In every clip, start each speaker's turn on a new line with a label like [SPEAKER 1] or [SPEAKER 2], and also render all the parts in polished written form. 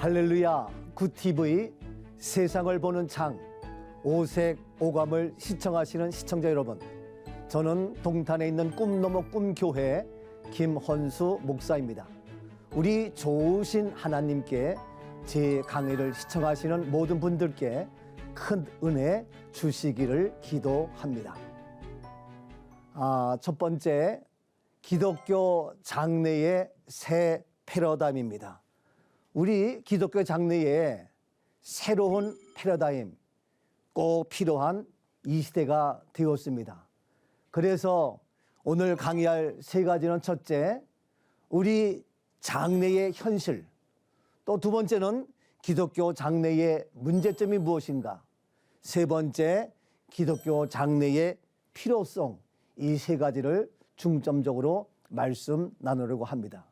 [SPEAKER 1] 할렐루야 굿TV 세상을 보는 창 오색 오감을 시청하시는 시청자 여러분, 저는 동탄에 있는 꿈너머 꿈교회 김헌수 목사입니다. 우리 좋으신 하나님께 제 강의를 시청하시는 모든 분들께 큰 은혜 주시기를 기도합니다. 첫 번째, 기독교 장래의 새 패러다임입니다. 우리 기독교 장래에 새로운 패러다임 꼭 필요한 이 시대가 되었습니다. 그래서 오늘 강의할 세 가지는, 첫째, 우리 장래의 현실, 또 두 번째는 기독교 장래의 문제점이 무엇인가, 세 번째, 기독교 장래의 필요성, 이 세 가지를 중점적으로 말씀 나누려고 합니다.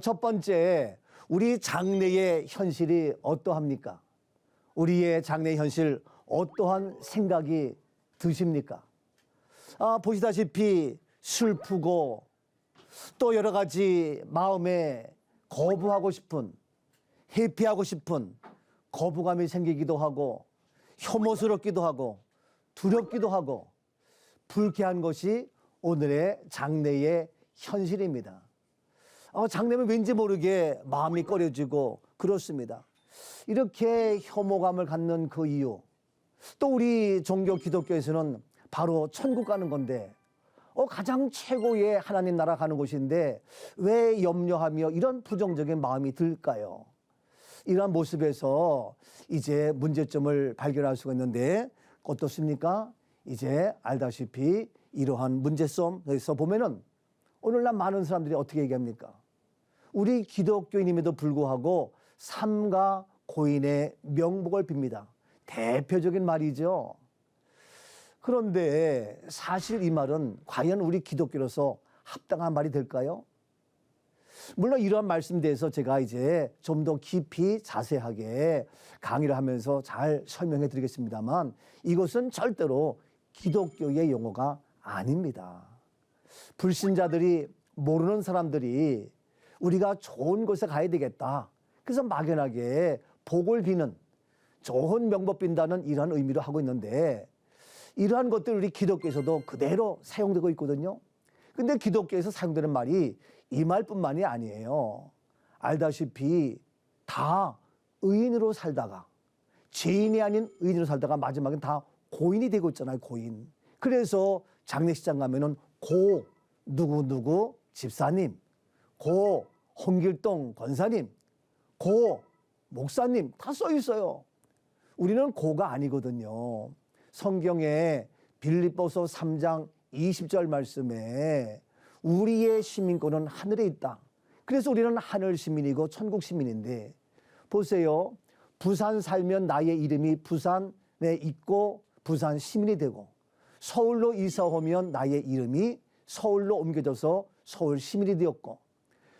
[SPEAKER 1] 첫 번째, 우리 장래의 현실이 어떠합니까? 우리의 장래 현실 어떠한 생각이 드십니까? 보시다시피 슬프고 또 여러 가지 마음에 거부하고 싶은, 회피하고 싶은 거부감이 생기기도 하고, 혐오스럽기도 하고 두렵기도 하고 불쾌한 것이 오늘의 장래의 현실입니다. 장래면 왠지 모르게 마음이 꺼려지고 그렇습니다. 이렇게 혐오감을 갖는 그 이유, 또 우리 종교 기독교에서는 바로 천국 가는 건데, 가장 최고의 하나님 나라 가는 곳인데 왜 염려하며 이런 부정적인 마음이 들까요? 이러한 모습에서 이제 문제점을 발견할 수가 있는데 어떻습니까? 이제 알다시피 이러한 문제점에서 보면은 오늘날 많은 사람들이 어떻게 얘기합니까? 우리 기독교인임에도 불구하고 삼가 고인의 명복을 빕니다. 대표적인 말이죠. 그런데 사실 이 말은 과연 우리 기독교로서 합당한 말이 될까요? 물론 이러한 말씀에 대해서 제가 이제 좀 더 깊이 자세하게 강의를 하면서 잘 설명해 드리겠습니다만, 이것은 절대로 기독교의 용어가 아닙니다. 불신자들이, 모르는 사람들이 우리가 좋은 곳에 가야 되겠다, 그래서 막연하게 복을 비는, 좋은 명복 빈다는 이러한 의미로 하고 있는데, 이러한 것들 우리 기독교에서도 그대로 사용되고 있거든요. 근데 기독교에서 사용되는 말이 이 말뿐만이 아니에요. 알다시피 다 의인으로 살다가, 죄인이 아닌 의인으로 살다가 마지막엔 다 고인이 되고 있잖아요. 고인. 그래서 장례식장 가면은 고 누구누구 집사님, 고 홍길동 권사님, 고 목사님 다 써 있어요. 우리는 고가 아니거든요. 성경에 빌립보서 3장 20절 말씀에 우리의 시민권은 하늘에 있다. 그래서 우리는 하늘 시민이고 천국 시민인데, 보세요. 부산 살면 나의 이름이 부산에 있고 부산 시민이 되고, 서울로 이사 오면 나의 이름이 서울로 옮겨져서 서울 시민이 되었고,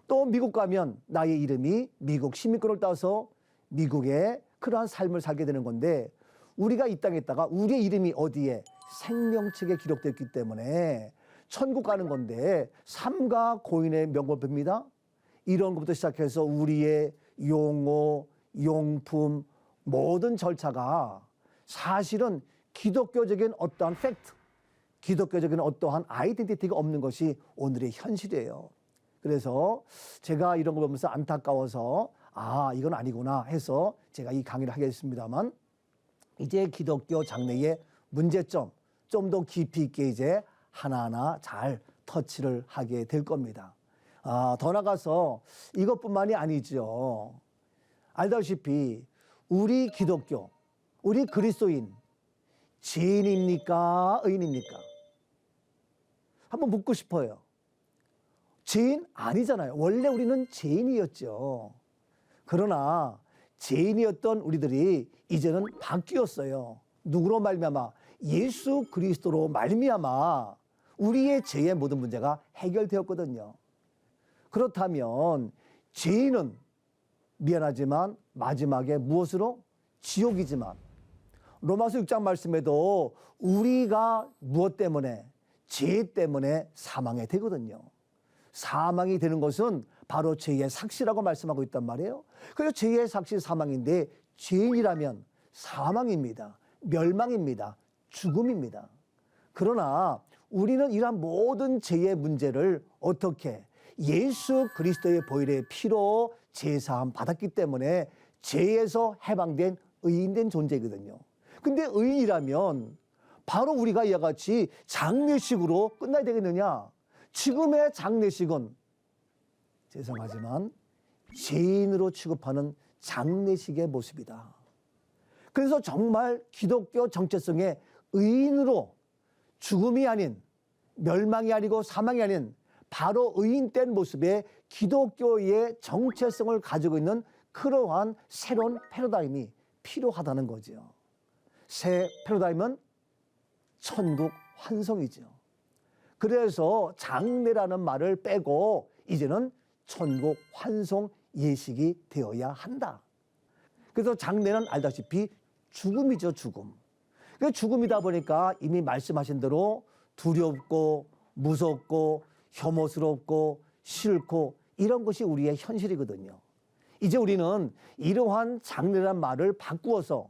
[SPEAKER 1] 또 미국 가면 나의 이름이 미국 시민권을 따서 미국의 그러한 삶을 살게 되는 건데, 우리가 이 땅에 있다가 우리의 이름이 어디에? 생명책에 기록되었기 때문에 천국 가는 건데, 삼가 고인의 명복을 빕니다. 이런 것부터 시작해서 우리의 용어, 용품, 모든 절차가 사실은 기독교적인 어떠한 팩트, 기독교적인 어떠한 아이덴티티가 없는 것이 오늘의 현실이에요. 그래서 제가 이런 걸 보면서 안타까워서 이건 아니구나 해서 제가 이 강의를 하겠습니다만, 이제 기독교 장래의 문제점 좀 더 깊이 있게 이제 하나하나 잘 터치를 하게 될 겁니다. 더 나가서 이것뿐만이 아니죠. 알다시피 우리 기독교, 우리 그리스도인 죄인입니까? 의인입니까? 한번 묻고 싶어요. 죄인 아니잖아요. 원래 우리는 죄인이었죠. 그러나 죄인이었던 우리들이 이제는 바뀌었어요. 누구로 말미암아? 예수 그리스도로 말미암아 우리의 죄의 모든 문제가 해결되었거든요. 그렇다면 죄인은 미안하지만 마지막에 무엇으로? 지옥이지만, 로마서 6장 말씀에도 우리가 무엇 때문에? 죄 때문에 사망에 되거든요. 사망이 되는 것은 바로 죄의 삭시라고 말씀하고 있단 말이에요. 그래서 죄의 삭시 사망인데 죄인이라면 사망입니다. 멸망입니다. 죽음입니다. 그러나 우리는 이러한 모든 죄의 문제를 어떻게 예수 그리스도의 보혈의 피로 제사함 받았기 때문에 죄에서 해방된 의인된 존재거든요. 근데 의인이라면 바로 우리가 이와 같이 장례식으로 끝나야 되겠느냐? 지금의 장례식은 죄송하지만 죄인으로 취급하는 장례식의 모습이다. 그래서 정말 기독교 정체성의 의인으로 죽음이 아닌 멸망이 아니고 사망이 아닌 바로 의인된 모습의 기독교의 정체성을 가지고 있는 그러한 새로운 패러다임이 필요하다는 거죠. 새 패러다임은 천국 환송이죠. 그래서 장례라는 말을 빼고 이제는 천국 환송 예식이 되어야 한다. 그래서 장례는 알다시피 죽음이죠, 죽음. 그 죽음이다 보니까 이미 말씀하신 대로 두렵고 무섭고 혐오스럽고 싫고 이런 것이 우리의 현실이거든요. 이제 우리는 이러한 장례란 말을 바꾸어서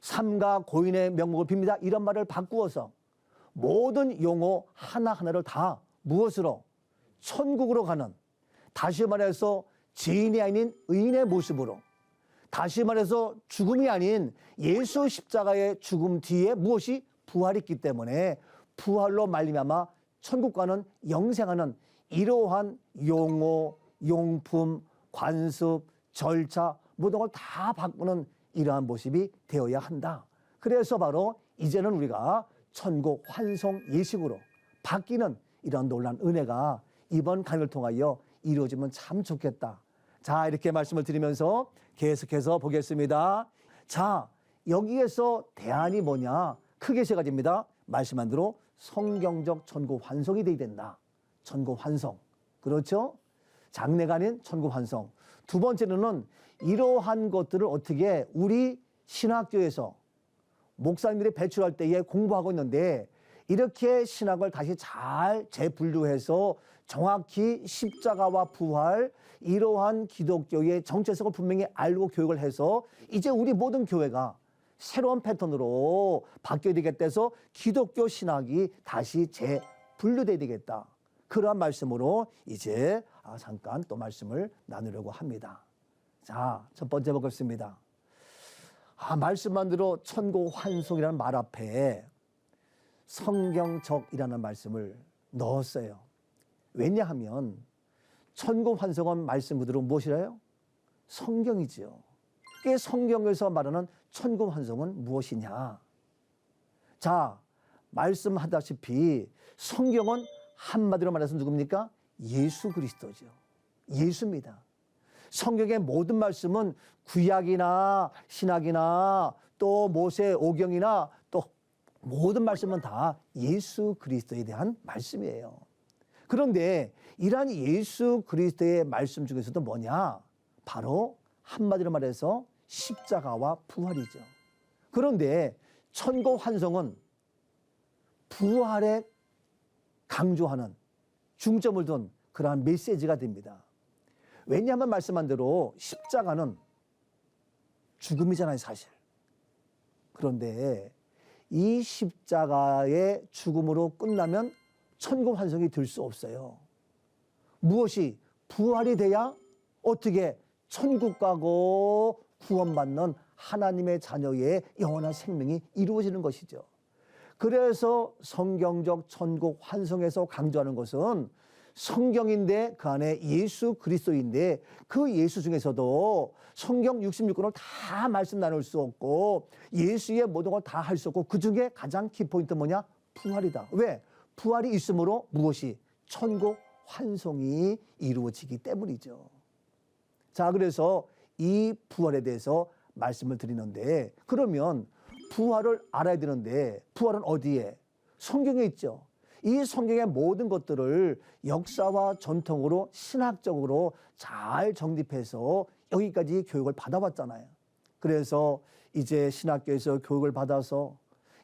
[SPEAKER 1] 삼가 고인의 명목을 빕니다. 이런 말을 바꾸어서 모든 용어 하나하나를 다 무엇으로? 천국으로 가는, 다시 말해서 죄인이 아닌 의인의 모습으로, 다시 말해서 죽음이 아닌 예수 십자가의 죽음 뒤에 무엇이? 부활이 있기 때문에 부활로 말미암아 천국과는 영생하는 이러한 용어, 용품, 관습, 절차 모든 걸 다 바꾸는 이러한 모습이 되어야 한다. 그래서 바로 이제는 우리가 천국 환송 예식으로 바뀌는 이런 놀라운 은혜가 이번 강의를 통하여 이루어지면 참 좋겠다. 자, 이렇게 말씀을 드리면서 계속해서 보겠습니다. 자, 여기에서 대안이 뭐냐? 크게 세 가지입니다. 말씀한 대로 성경적 천국 환송이 되어야 된다. 천국 환송. 그렇죠? 장례가 아닌 천국 환송. 두 번째로는 이러한 것들을 어떻게 우리 신학교에서 목사님들이 배출할 때에 공부하고 있는데 이렇게 신학을 다시 잘 재분류해서 정확히 십자가와 부활 이러한 기독교의 정체성을 분명히 알고 교육을 해서 이제 우리 모든 교회가 새로운 패턴으로 바뀌어야 되겠다 해서 기독교 신학이 다시 재분류돼야 되겠다. 그러한 말씀으로 이제 잠깐 또 말씀을 나누려고 합니다. 자, 첫 번째 보겠습니다. 말씀만 들어 천국 환송이라는 말 앞에 성경적이라는 말씀을 넣었어요. 왜냐하면 천국 환송은 말씀 그대로 무엇이래요? 성경이지요. 그 성경에서 말하는 천국 환송은 무엇이냐? 자, 말씀하다시피 성경은 한마디로 말해서 누굽니까? 예수 그리스도죠. 예수입니다. 성경의 모든 말씀은 구약이나 신약이나 또 모세 오경이나 또 모든 말씀은 다 예수 그리스도에 대한 말씀이에요. 그런데 이러한 예수 그리스도의 말씀 중에서도 뭐냐? 바로 한마디로 말해서 십자가와 부활이죠. 그런데 천국 환송은 부활에 강조하는 중점을 둔 그러한 메시지가 됩니다. 왜냐하면 말씀한 대로 십자가는 죽음이잖아요, 사실. 그런데 이 십자가의 죽음으로 끝나면 천국 환송이 될 수 없어요. 무엇이? 부활이 돼야 어떻게 천국 가고 구원받는 하나님의 자녀의 영원한 생명이 이루어지는 것이죠. 그래서 성경적 천국 환송에서 강조하는 것은 성경인데 그 안에 예수 그리스도인데 그 예수 중에서도 성경 66권을 다 말씀 나눌 수 없고 예수의 모든 걸 다 할 수 없고 그중에 가장 키포인트 뭐냐? 부활이다. 왜? 부활이 있으므로 무엇이? 천국 환송이 이루어지기 때문이죠. 자, 그래서 이 부활에 대해서 말씀을 드리는데 그러면 부활을 알아야 되는데 부활은 어디에? 성경에 있죠. 이 성경의 모든 것들을 역사와 전통으로 신학적으로 잘 정립해서 여기까지 교육을 받아왔잖아요. 그래서 이제 신학교에서 교육을 받아서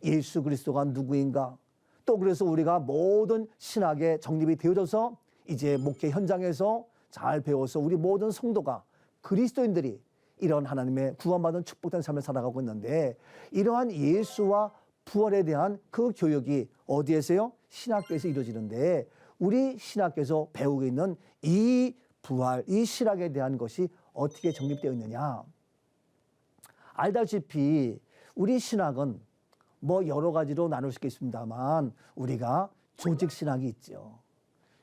[SPEAKER 1] 예수 그리스도가 누구인가 또 그래서 우리가 모든 신학의 정립이 되어져서 이제 목회 현장에서 잘 배워서 우리 모든 성도가 그리스도인들이 이런 하나님의 구원받은 축복된 삶을 살아가고 있는데 이러한 예수와 부활에 대한 그 교육이 어디에서요? 신학교에서 이루어지는데 우리 신학교에서 배우고 있는 이 부활, 이 신학에 대한 것이 어떻게 정립되어 있느냐? 알다시피 우리 신학은 뭐 여러 가지로 나눌 수 있겠습니다만 우리가 조직신학이 있죠.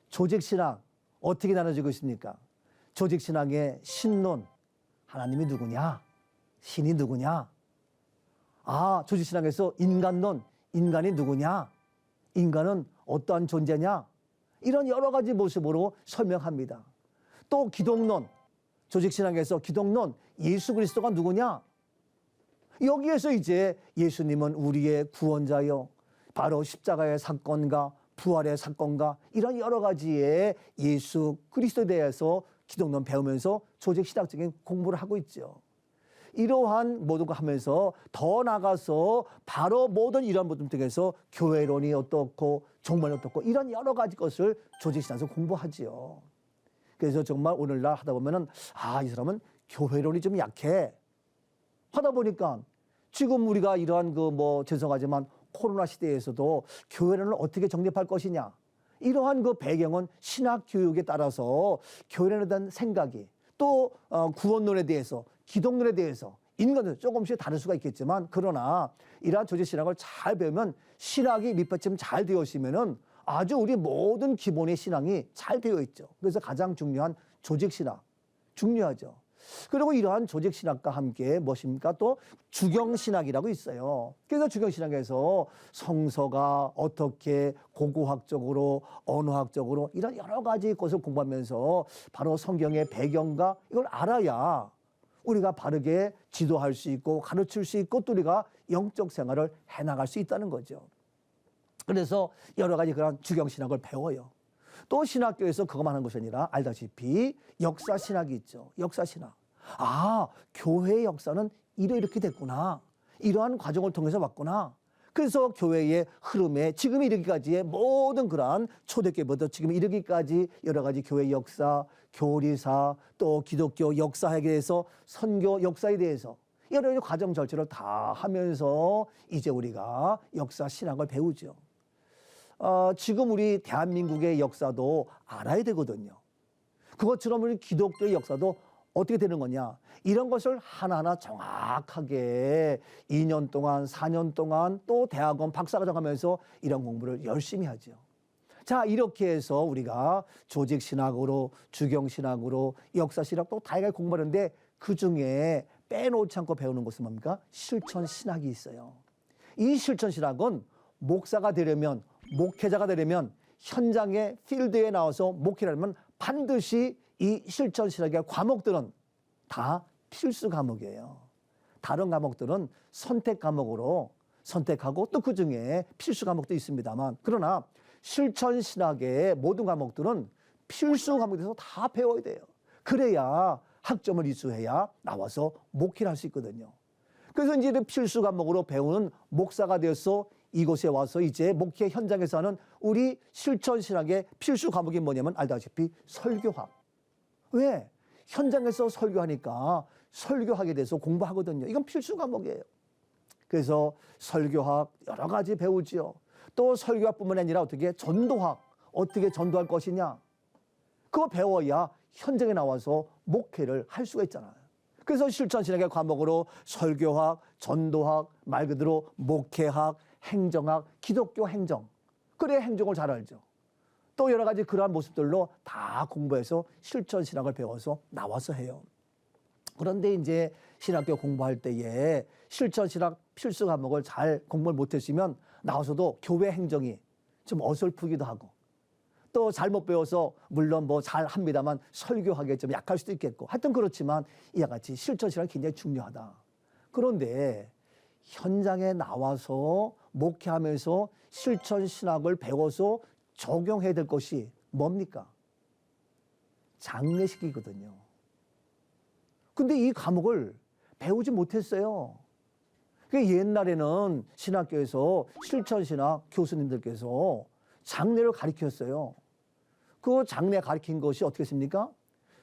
[SPEAKER 1] 조직신학 어떻게 나눠지고 있습니까? 조직신학의 신론, 하나님이 누구냐? 신이 누구냐? 아, 조직신학에서 인간론, 인간이 누구냐? 인간은 어떠한 존재냐? 이런 여러 가지 모습으로 설명합니다. 또 기독론, 조직신학에서 기독론, 예수 그리스도가 누구냐? 여기에서 이제 예수님은 우리의 구원자요, 바로 십자가의 사건과 부활의 사건과 이런 여러 가지의 예수 그리스도에 대해서 기독론 배우면서 조직신학적인 공부를 하고 있죠. 이러한 모든 거 하면서 더 나가서 바로 모든 이런 모든 등에서 교회론이 어떻고 종말이 어떻고 이런 여러 가지 것을 조직신학에서 공부하지요. 그래서 정말 오늘날 하다 보면은 아, 이 사람은 교회론이 좀 약해 하다 보니까 지금 우리가 이러한 그 뭐 죄송하지만 코로나 시대에서도 교회론을 어떻게 정립할 것이냐, 이러한 그 배경은 신학 교육에 따라서 교회론에 대한 생각이 또 구원론에 대해서, 기독론에 대해서 인간은 조금씩 다를 수가 있겠지만 그러나 이러한 조직신학을 잘 배우면 신학이 밑받침 잘 되어 있으면은 아주 우리 모든 기본의 신앙이 잘 되어 있죠. 그래서 가장 중요한 조직신학 중요하죠. 그리고 이러한 조직신학과 함께 무엇입니까? 또 주경신학이라고 있어요. 그래서 주경신학에서 성서가 어떻게 고고학적으로 언어학적으로 이런 여러 가지 것을 공부하면서 바로 성경의 배경과 이걸 알아야 우리가 바르게 지도할 수 있고 가르칠 수 있고 또 우리가 영적 생활을 해나갈 수 있다는 거죠. 그래서 여러 가지 그런 주경신학을 배워요. 또 신학교에서 그것만 하는 것이 아니라 알다시피 역사신학이 있죠. 역사신학. 아, 교회의 역사는 이렇게 됐구나. 이러한 과정을 통해서 왔구나. 그래서 교회의 흐름에 지금 이르기까지의 모든 그러한 초대교회부터 지금 이르기까지 여러 가지 교회 역사, 교리사, 또 기독교 역사에 대해서 선교 역사에 대해서 여러 가지 과정 절차를 다 하면서 이제 우리가 역사 신학을 배우죠. 지금 우리 대한민국의 역사도 알아야 되거든요. 그것처럼 우리 기독교의 역사도 어떻게 되는 거냐. 이런 것을 하나하나 정확하게 2년 동안, 4년 동안 또 대학원 박사과정 하면서 이런 공부를 열심히 하죠. 자, 이렇게 해서 우리가 조직신학으로, 주경신학으로, 역사신학도 다양하게 공부하는데 그중에 빼놓지 않고 배우는 것은 뭡니까? 실천신학이 있어요. 이 실천신학은 목사가 되려면, 목회자가 되려면 현장의 필드에 나와서 목회를 하려면 반드시 이 실천신학의 과목들은 다 필수 과목이에요. 다른 과목들은 선택 과목으로 선택하고 또 그중에 필수 과목도 있습니다만 그러나 실천신학의 모든 과목들은 필수 과목에서 다 배워야 돼요. 그래야 학점을 이수해야 나와서 목회를 할 수 있거든요. 그래서 이제 필수 과목으로 배우는 목사가 되어서 이곳에 와서 이제 목회 현장에서 하는 우리 실천신학의 필수 과목이 뭐냐면 알다시피 설교학. 왜? 현장에서 설교하니까 설교학에 대해서 공부하거든요. 이건 필수 과목이에요. 그래서 설교학 여러 가지 배우지요. 또 설교학뿐만 아니라 어떻게 전도학, 어떻게 전도할 것이냐. 그거 배워야 현장에 나와서 목회를 할 수가 있잖아요. 그래서 실천신학의 과목으로 설교학, 전도학, 말 그대로 목회학, 행정학, 기독교 행정. 그래야 행정을 잘 알죠. 또 여러 가지 그러한 모습들로 다 공부해서 실천신학을 배워서 나와서 해요. 그런데 이제 신학교 공부할 때에 실천신학 필수 과목을 잘 공부를 못했으면 나와서도 교회 행정이 좀 어설프기도 하고 또 잘못 배워서 물론 뭐 잘 합니다만 설교하기에 좀 약할 수도 있겠고 하여튼 그렇지만 이와 같이 실천신학이 굉장히 중요하다. 그런데 현장에 나와서 목회하면서 실천신학을 배워서 적용해야 될 것이 뭡니까? 장례식이거든요. 근데 이 과목을 배우지 못했어요. 옛날에는 신학교에서 실천신학 교수님들께서 장례를 가르쳤어요. 그 장례 가르친 것이 어떻게 했습니까?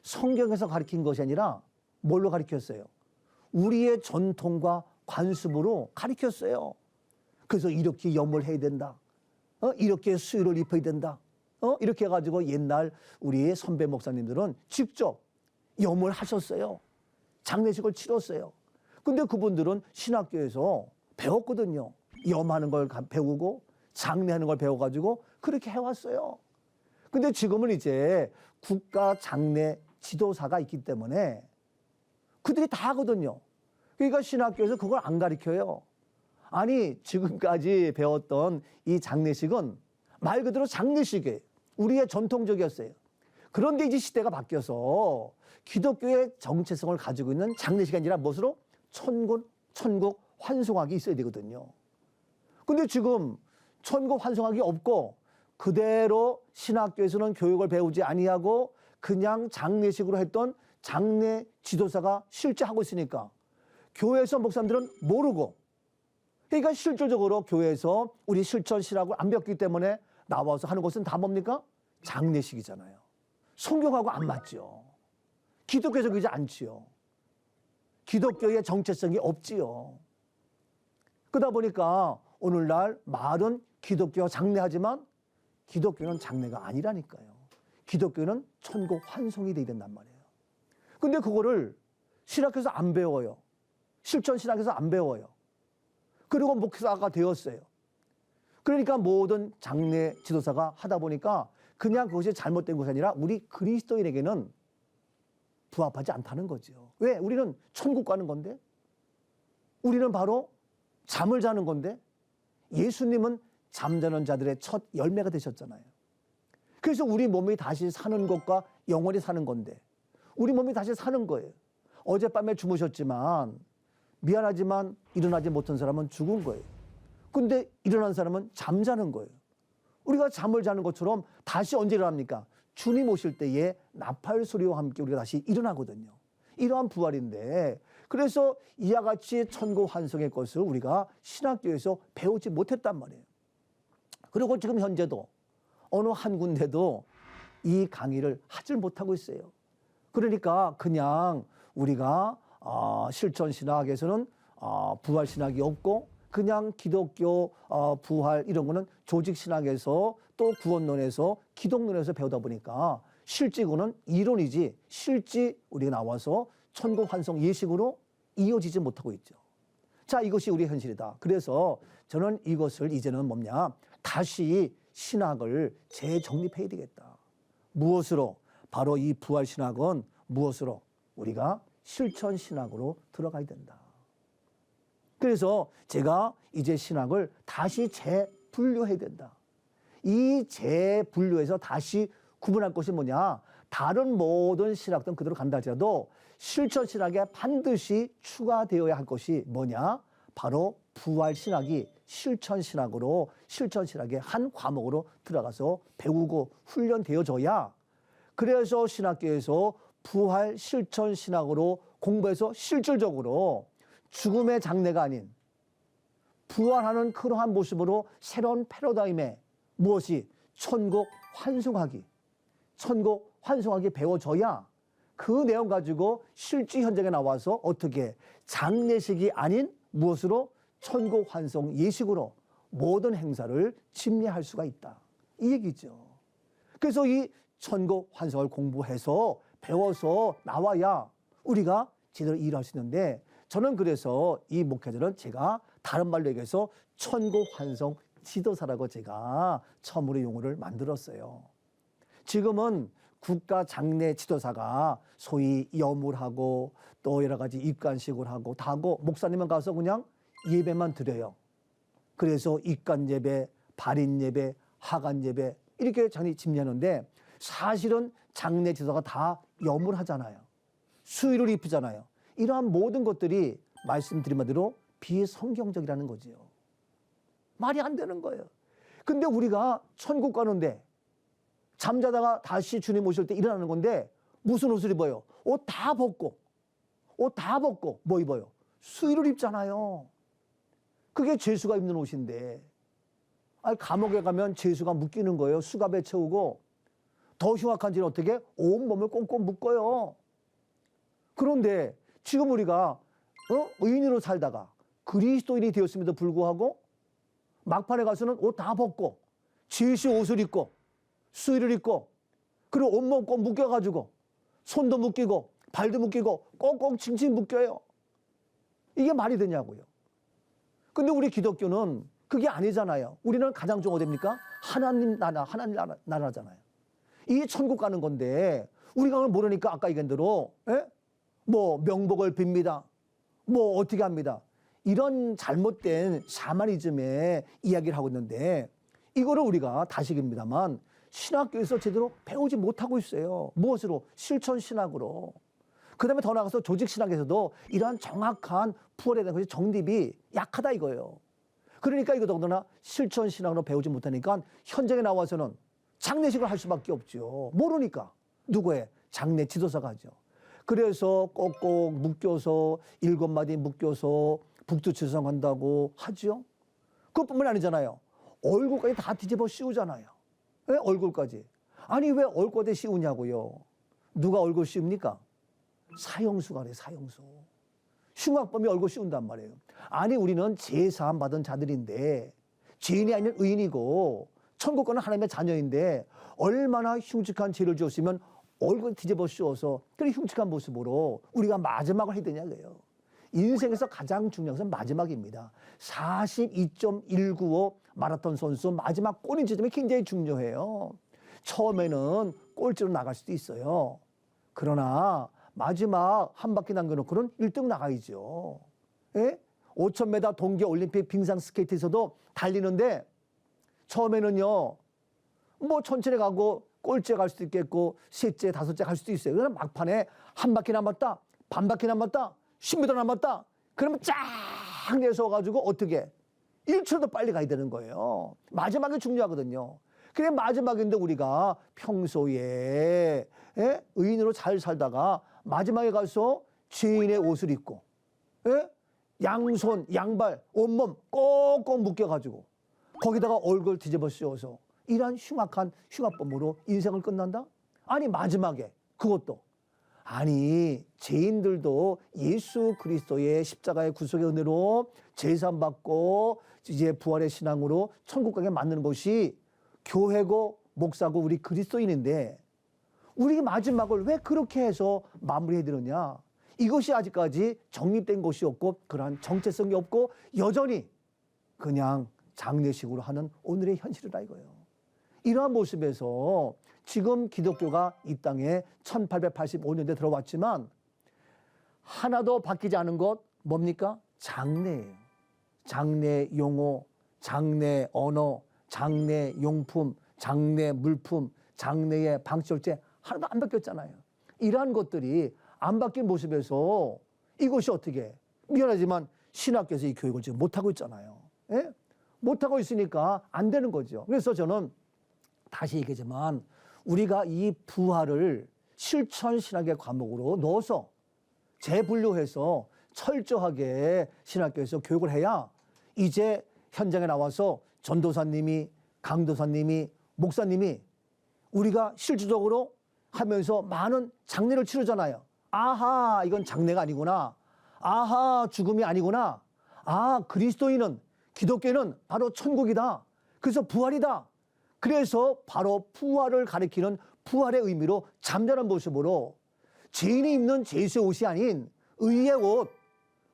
[SPEAKER 1] 성경에서 가르친 것이 아니라 뭘로 가르쳤어요? 우리의 전통과 관습으로 가르쳤어요. 그래서 이렇게 염을 해야 된다. 이렇게 수의를 입어야 된다. 이렇게 해가지고 옛날 우리 선배 목사님들은 직접 염을 하셨어요. 장례식을 치렀어요. 근데 그분들은 신학교에서 배웠거든요. 염하는 걸 배우고 장례하는 걸 배워가지고 그렇게 해왔어요. 근데 지금은 이제 국가 장례 지도사가 있기 때문에 그들이 다 하거든요. 그러니까 신학교에서 그걸 안 가르쳐요. 아니, 지금까지 배웠던 이 장례식은 말 그대로 장례식이에요. 우리의 전통적이었어요. 그런데 이제 시대가 바뀌어서 기독교의 정체성을 가지고 있는 장례식이 아니라 무엇으로? 천국 환송학이 있어야 되거든요. 근데 지금 천국 환송학이 없고 그대로 신학교에서는 교육을 배우지 아니하고 그냥 장례식으로 했던 장례 지도사가 실제 하고 있으니까 교회에서 목사님들은 모르고, 그러니까 실질적으로 교회에서 우리 실천 신학을 안 배웠기 때문에 나와서 하는 것은 다 뭡니까? 장례식이잖아요. 성경하고 안 맞죠. 기독교적이지 않지요. 기독교의 정체성이 없지요. 그러다 보니까 오늘날 말은 기독교가 장례하지만 기독교는 장례가 아니라니까요. 기독교는 천국 환송이 돼야 된단 말이에요. 근데 그거를 신학에서 안 배워요. 실천 신학에서 안 배워요. 그리고 목사가 되었어요. 그러니까 모든 장례 지도사가 하다 보니까 그냥 그것이 잘못된 것이 아니라 우리 그리스도인에게는 부합하지 않다는 거죠. 왜? 우리는 천국 가는 건데, 우리는 바로 잠을 자는 건데, 예수님은 잠자는 자들의 첫 열매가 되셨잖아요. 그래서 우리 몸이 다시 사는 것과 영원히 사는 건데, 우리 몸이 다시 사는 거예요. 어젯밤에 주무셨지만 미안하지만 일어나지 못한 사람은 죽은 거예요. 근데 일어난 사람은 잠자는 거예요. 우리가 잠을 자는 것처럼 다시 언제 일어납니까? 주님 오실 때에 나팔 소리와 함께 우리가 다시 일어나거든요. 이러한 부활인데, 그래서 이와 같이 천국 환송의 것을 우리가 신학교에서 배우지 못했단 말이에요. 그리고 지금 현재도 어느 한 군데도 이 강의를 하질 못하고 있어요. 그러니까 그냥 우리가 실천 신학에서는 부활 신학이 없고, 그냥 기독교 부활 이런 거는 조직 신학에서 또 구원론에서 기독론에서 배우다 보니까 실제로는 이론이지 실제 우리가 나와서 천국 환송 예식으로 이어지지 못하고 있죠. 자, 이것이 우리의 현실이다. 그래서 저는 이것을 이제는 뭐냐, 다시 신학을 재정립해야 되겠다. 무엇으로? 바로 이 부활 신학은 무엇으로? 우리가 실천 신학으로 들어가야 된다. 그래서 제가 이제 신학을 다시 재분류해야 된다. 이 재분류에서 다시 구분할 것이 뭐냐? 다른 모든 신학들은 그대로 간다 할지라도 실천 신학에 반드시 추가되어야 할 것이 뭐냐? 바로 부활 신학이 실천 신학으로, 실천 신학의 한 과목으로 들어가서 배우고 훈련되어져야, 그래서 신학교에서 부활 실천 신학으로 공부해서 실질적으로 죽음의 장례가 아닌 부활하는 그러한 모습으로 새로운 패러다임에 무엇이 천국 환송하기, 천국 환송하기 배워져야 그 내용 가지고 실제 현장에 나와서 어떻게 장례식이 아닌 무엇으로 천국 환송 예식으로 모든 행사를 집례할 수가 있다. 이 얘기죠. 그래서 이 천국 환송을 공부해서 배워서 나와야 우리가 제대로 일할 수 있는데, 저는 그래서 이 목회자는 제가 다른 말로 얘기해서 천국 환송 지도사라고 제가 처음으로 용어를 만들었어요. 지금은 국가 장례 지도사가 소위 염을 또 여러 가지 입관식을 하고 다 하고, 목사님은 가서 그냥 예배만 드려요. 그래서 입관 예배, 발인 예배, 하간 예배 이렇게 장례 집례하는데, 사실은 장례 지도사가 다 염을 하잖아요. 수의를 입히잖아요. 이러한 모든 것들이 말씀드린 바대로 비성경적이라는 거지요. 말이 안 되는 거예요. 근데 우리가 천국 가는데 잠자다가 다시 주님 오실 때 일어나는 건데 무슨 옷을 입어요? 옷 다 벗고 뭐 입어요? 수의를 입잖아요. 그게 죄수가 입는 옷인데, 감옥에 가면 죄수가 묶이는 거예요. 수갑에 채우고 더 흉악한 죄는 어떻게? 온몸을 꽁꽁 묶어요. 그런데 지금 우리가 의인으로 살다가 그리스도인이 되었음에도 불구하고 막판에 가서는 옷 다 벗고 지시 옷을 입고 수의를 입고 그리고 온몸 꼭 묶여가지고 손도 묶이고 발도 묶이고 꽁꽁 칭칭 묶여요. 이게 말이 되냐고요. 근데 우리 기독교는 그게 아니잖아요. 우리는 가장 좀 어딥니까? 하나님 나라잖아요. 이 천국 가는 건데 우리가 그걸 모르니까 아까 얘기한 대로 뭐 명복을 빕니다. 뭐 어떻게 합니다. 이런 잘못된 샤머니즘의 이야기를 하고 있는데 이거를 우리가 다시깁니다만 신학교에서 제대로 배우지 못하고 있어요. 무엇으로? 실천신학으로. 그 다음에 더 나아가서 조직신학에서도 이러한 정확한 부활에 대한 것이 정립이 약하다 이거예요. 그러니까 이거 더군다나 실천신학으로 배우지 못하니까 현장에 나와서는 장례식을 할 수밖에 없죠. 모르니까. 누구의? 장례 지도사가 하죠. 그래서 꼭꼭 묶여서 7마디 묶여서 북두칠성한다고 하죠. 그것뿐만 아니잖아요. 얼굴까지 다 뒤집어 씌우잖아요. 왜 얼굴까지? 아니 왜 얼굴에 씌우냐고요. 누가 얼굴 씌웁니까? 사형수가 그래요. 사형수. 흉악범이 얼굴 씌운단 말이에요. 아니 우리는 제사함 받은 자들인데 죄인이 아닌 의인이고 천국 가는 하나님의 자녀인데 얼마나 흉측한 죄를 지었으면 얼굴 뒤집어 씌워서 그런 흉측한 모습으로 우리가 마지막을 해야 되냐고요. 인생에서 가장 중요한 것은 마지막입니다. 42.195 마라톤 선수 마지막 골인 지점이 굉장히 중요해요. 처음에는 꼴찌로 나갈 수도 있어요. 그러나 마지막 한 바퀴 남겨놓고는 1등 나가야죠. 5,000m 동계올림픽 빙상 스케이트에서도 달리는데 처음에는요 뭐 천천히 가고 꼴찌에 갈 수도 있겠고 셋째 다섯째 갈 수도 있어요. 그러나 막판에 한 바퀴 남았다 반 바퀴 남았다 10m 남았다 그러면 쫙 내서 가지고 어떻게 1초도 빨리 가야 되는 거예요. 마지막이 중요하거든요. 그래 마지막인데 우리가 평소에 의인으로 잘 살다가 마지막에 가서 죄인의 옷을 입고 양손 양발 온몸 꼭꼭 묶여가지고 거기다가 얼굴 뒤집어 씌워서 이러한 흉악한 흉악범으로 인생을 끝난다? 아니 마지막에 그것도 아니 죄인들도 예수 그리스도의 십자가의 구속의 은혜로 제산 받고 이제 부활의 신앙으로 천국 가게 만드는 것이 교회고 목사고 우리 그리스도인인데 우리 마지막을 왜 그렇게 해서 마무리해 드느냐? 이것이 아직까지 정립된 것이 없고 그러한 정체성이 없고 여전히 그냥 장례식으로 하는 오늘의 현실이라 이거예요. 이러한 모습에서 지금 기독교가 이 땅에 1885년대 들어왔지만 하나도 바뀌지 않은 것 뭡니까? 장례예요. 장례 용어, 장례 언어, 장례 용품, 장례 물품, 장례의 방철제 하나도 안 바뀌었잖아요. 이러한 것들이 안 바뀐 모습에서 이것이 어떻게 미안하지만 신학교에서 이 교육을 지금 못하고 있잖아요. 못하고 있으니까 안 되는 거죠. 그래서 저는 다시 얘기하지만 우리가 이 부활을 실천신학의 과목으로 넣어서 재분류해서 철저하게 신학교에서 교육을 해야 이제 현장에 나와서 전도사님이 강도사님이 목사님이 우리가 실질적으로 하면서 많은 장례를 치르잖아요. 아하 이건 장례가 아니구나. 아하 죽음이 아니구나. 아 그리스도인은 기독교는 바로 천국이다. 그래서 부활이다. 그래서 바로 부활을 가리키는 부활의 의미로 잠잠한 모습으로 죄인이 입는 죄수의 옷이 아닌 의의 옷,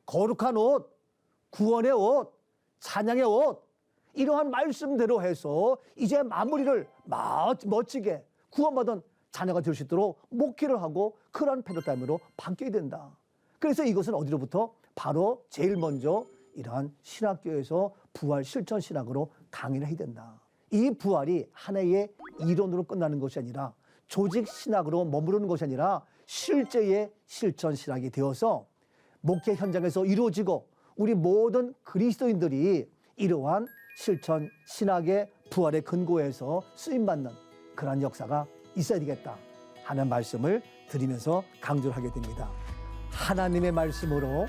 [SPEAKER 1] 거룩한 옷, 구원의 옷, 찬양의 옷 이러한 말씀대로 해서 이제 마무리를 멋지게 구원받은 자녀가 될 수 있도록 목회를 하고 그러한 패러다임으로 바뀌어야 된다. 그래서 이것은 어디로부터? 바로 제일 먼저 이러한 신학교에서 부활 실천 신학으로 강의를 해야 된다. 이 부활이 하나의 이론으로 끝나는 것이 아니라 조직 신학으로 머무르는 것이 아니라 실제의 실천 신학이 되어서 목회 현장에서 이루어지고 우리 모든 그리스도인들이 이러한 실천 신학의 부활의 근거에서 쓰임받는 그러한 역사가 있어야 되겠다 하는 말씀을 드리면서 강조를 하게 됩니다. 하나님의 말씀으로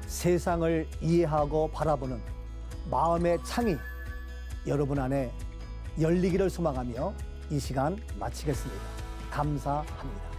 [SPEAKER 1] 세상을 이해하고 바라보는 마음의 창이 여러분 안에 열리기를 소망하며 이 시간 마치겠습니다. 감사합니다.